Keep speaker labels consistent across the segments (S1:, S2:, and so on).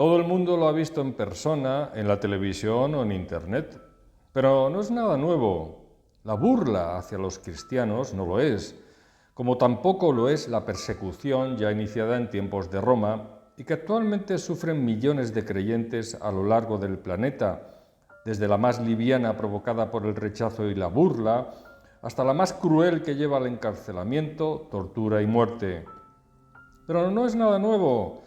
S1: Todo el mundo lo ha visto en persona, en la televisión o en Internet. Pero no es nada nuevo. La burla hacia los cristianos no lo es, como tampoco lo es la persecución ya iniciada en tiempos de Roma y que actualmente sufren millones de creyentes a lo largo del planeta, desde la más liviana provocada por el rechazo y la burla, hasta la más cruel que lleva al encarcelamiento, tortura y muerte. Pero no es nada nuevo,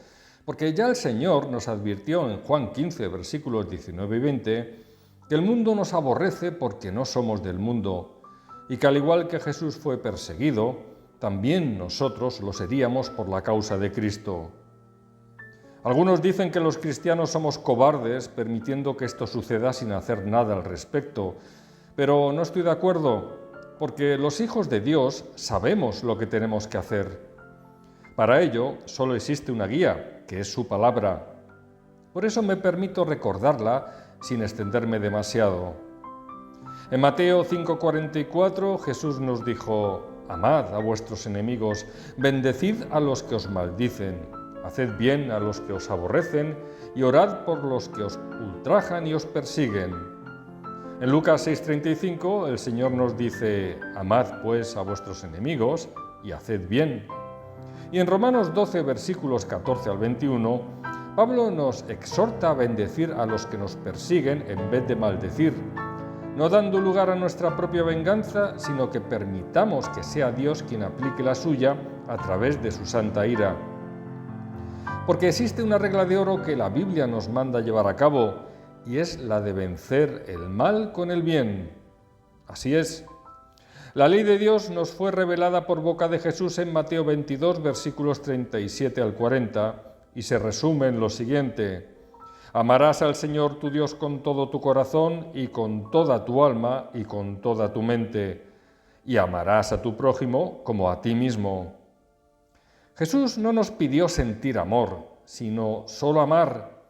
S1: porque ya el Señor nos advirtió en Juan 15, versículos 19 y 20, que el mundo nos aborrece porque no somos del mundo, y que al igual que Jesús fue perseguido, también nosotros lo seríamos por la causa de Cristo. Algunos dicen que los cristianos somos cobardes, permitiendo que esto suceda sin hacer nada al respecto, pero no estoy de acuerdo, porque los hijos de Dios sabemos lo que tenemos que hacer. Para ello, solo existe una guía, que es su palabra. Por eso me permito recordarla sin extenderme demasiado. En Mateo 5:44, Jesús nos dijo: «Amad a vuestros enemigos, bendecid a los que os maldicen, haced bien a los que os aborrecen y orad por los que os ultrajan y os persiguen». En Lucas 6:35, el Señor nos dice: «Amad pues a vuestros enemigos y haced bien». Y en Romanos 12, versículos 14 al 21, Pablo nos exhorta a bendecir a los que nos persiguen en vez de maldecir, no dando lugar a nuestra propia venganza, sino que permitamos que sea Dios quien aplique la suya a través de su santa ira. Porque existe una regla de oro que la Biblia nos manda llevar a cabo, y es la de vencer el mal con el bien. Así es. La ley de Dios nos fue revelada por boca de Jesús en Mateo 22, versículos 37 al 40, y se resume en lo siguiente: «Amarás al Señor tu Dios con todo tu corazón y con toda tu alma y con toda tu mente, y amarás a tu prójimo como a ti mismo». Jesús no nos pidió sentir amor, sino solo amar.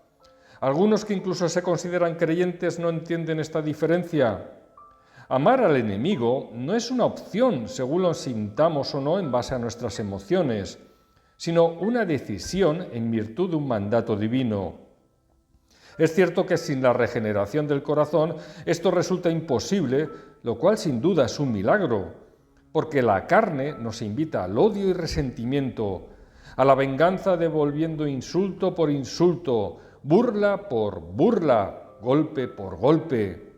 S1: Algunos que incluso se consideran creyentes no entienden esta diferencia. Amar al enemigo no es una opción según lo sintamos o no en base a nuestras emociones, sino una decisión en virtud de un mandato divino. Es cierto que sin la regeneración del corazón esto resulta imposible, lo cual sin duda es un milagro, porque la carne nos invita al odio y resentimiento, a la venganza devolviendo insulto por insulto, burla por burla, golpe por golpe.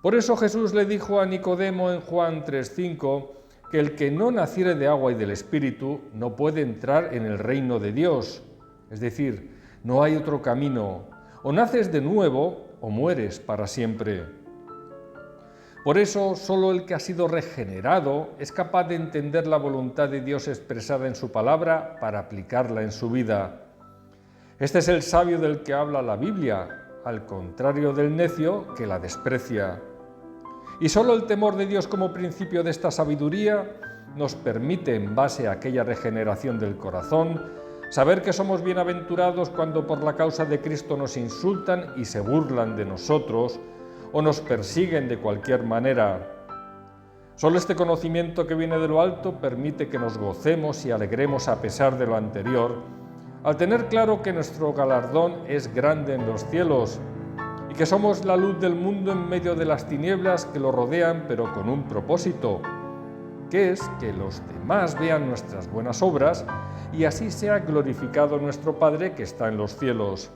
S1: Por eso Jesús le dijo a Nicodemo en Juan 3:5 que el que no naciere de agua y del Espíritu no puede entrar en el reino de Dios. Es decir, no hay otro camino. O naces de nuevo o mueres para siempre. Por eso, solo el que ha sido regenerado es capaz de entender la voluntad de Dios expresada en su palabra para aplicarla en su vida. Este es el sabio del que habla la Biblia, al contrario del necio que la desprecia. Y solo el temor de Dios como principio de esta sabiduría nos permite, en base a aquella regeneración del corazón, saber que somos bienaventurados cuando por la causa de Cristo nos insultan y se burlan de nosotros o nos persiguen de cualquier manera. Solo este conocimiento que viene de lo alto permite que nos gocemos y alegremos a pesar de lo anterior, al tener claro que nuestro galardón es grande en los cielos y que somos la luz del mundo en medio de las tinieblas que lo rodean, pero con un propósito, que es que los demás vean nuestras buenas obras y así sea glorificado nuestro Padre que está en los cielos.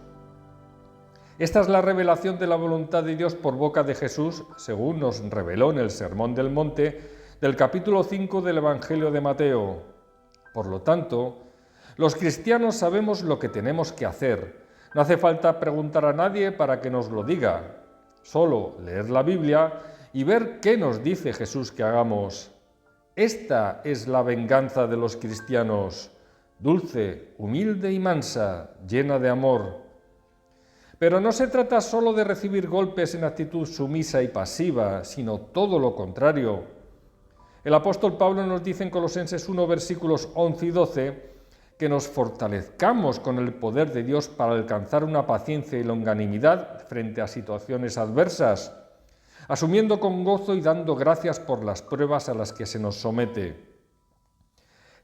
S1: Esta es la revelación de la voluntad de Dios por boca de Jesús, según nos reveló en el Sermón del Monte del capítulo 5 del Evangelio de Mateo. Por lo tanto, los cristianos sabemos lo que tenemos que hacer. No hace falta preguntar a nadie para que nos lo diga. Solo leer la Biblia y ver qué nos dice Jesús que hagamos. Esta es la venganza de los cristianos, dulce, humilde y mansa, llena de amor. Pero no se trata solo de recibir golpes en actitud sumisa y pasiva, sino todo lo contrario. El apóstol Pablo nos dice en Colosenses 1, versículos 11 y 12, que nos fortalezcamos con el poder de Dios para alcanzar una paciencia y longanimidad frente a situaciones adversas, asumiendo con gozo y dando gracias por las pruebas a las que se nos somete.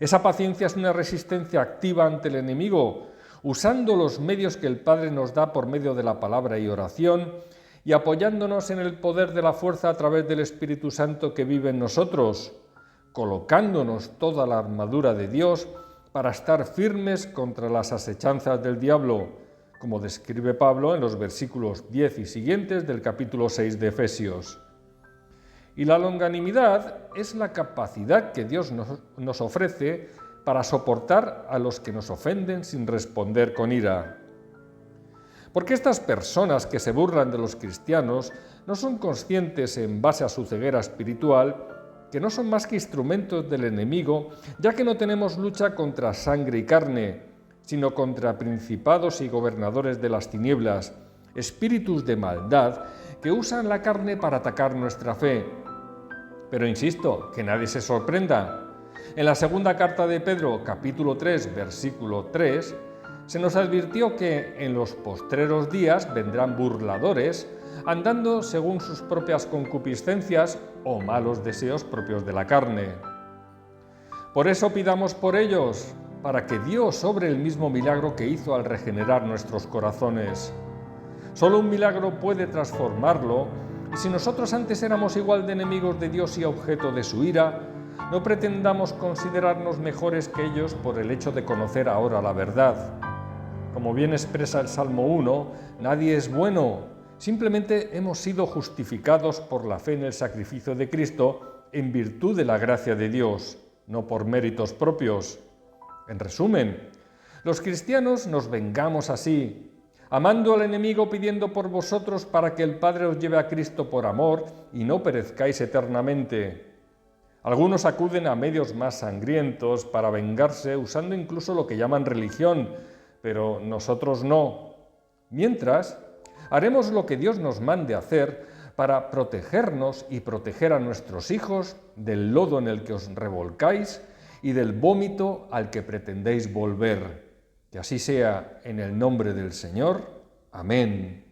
S1: Esa paciencia es una resistencia activa ante el enemigo, usando los medios que el Padre nos da por medio de la palabra y oración, y apoyándonos en el poder de la fuerza a través del Espíritu Santo que vive en nosotros, colocándonos toda la armadura de Dios para estar firmes contra las asechanzas del diablo, como describe Pablo en los versículos 10 y siguientes del capítulo 6 de Efesios. Y la longanimidad es la capacidad que Dios nos ofrece para soportar a los que nos ofenden sin responder con ira. Porque estas personas que se burlan de los cristianos no son conscientes, en base a su ceguera espiritual, que no son más que instrumentos del enemigo, ya que no tenemos lucha contra sangre y carne, sino contra principados y gobernadores de las tinieblas, espíritus de maldad que usan la carne para atacar nuestra fe. Pero insisto, que nadie se sorprenda. En la segunda carta de Pedro, capítulo 3, versículo 3, se nos advirtió que en los postreros días vendrán burladores, andando según sus propias concupiscencias o malos deseos propios de la carne. Por eso pidamos por ellos, para que Dios obre el mismo milagro que hizo al regenerar nuestros corazones. Solo un milagro puede transformarlo, y si nosotros antes éramos igual de enemigos de Dios y objeto de su ira, no pretendamos considerarnos mejores que ellos por el hecho de conocer ahora la verdad. Como bien expresa el Salmo 1, nadie es bueno, simplemente hemos sido justificados por la fe en el sacrificio de Cristo en virtud de la gracia de Dios, no por méritos propios. En resumen, los cristianos nos vengamos así, amando al enemigo, pidiendo por vosotros para que el Padre os lleve a Cristo por amor y no perezcáis eternamente. Algunos acuden a medios más sangrientos para vengarse, usando incluso lo que llaman religión, pero nosotros no. Mientras, haremos lo que Dios nos mande hacer para protegernos y proteger a nuestros hijos del lodo en el que os revolcáis y del vómito al que pretendéis volver. Que así sea en el nombre del Señor. Amén.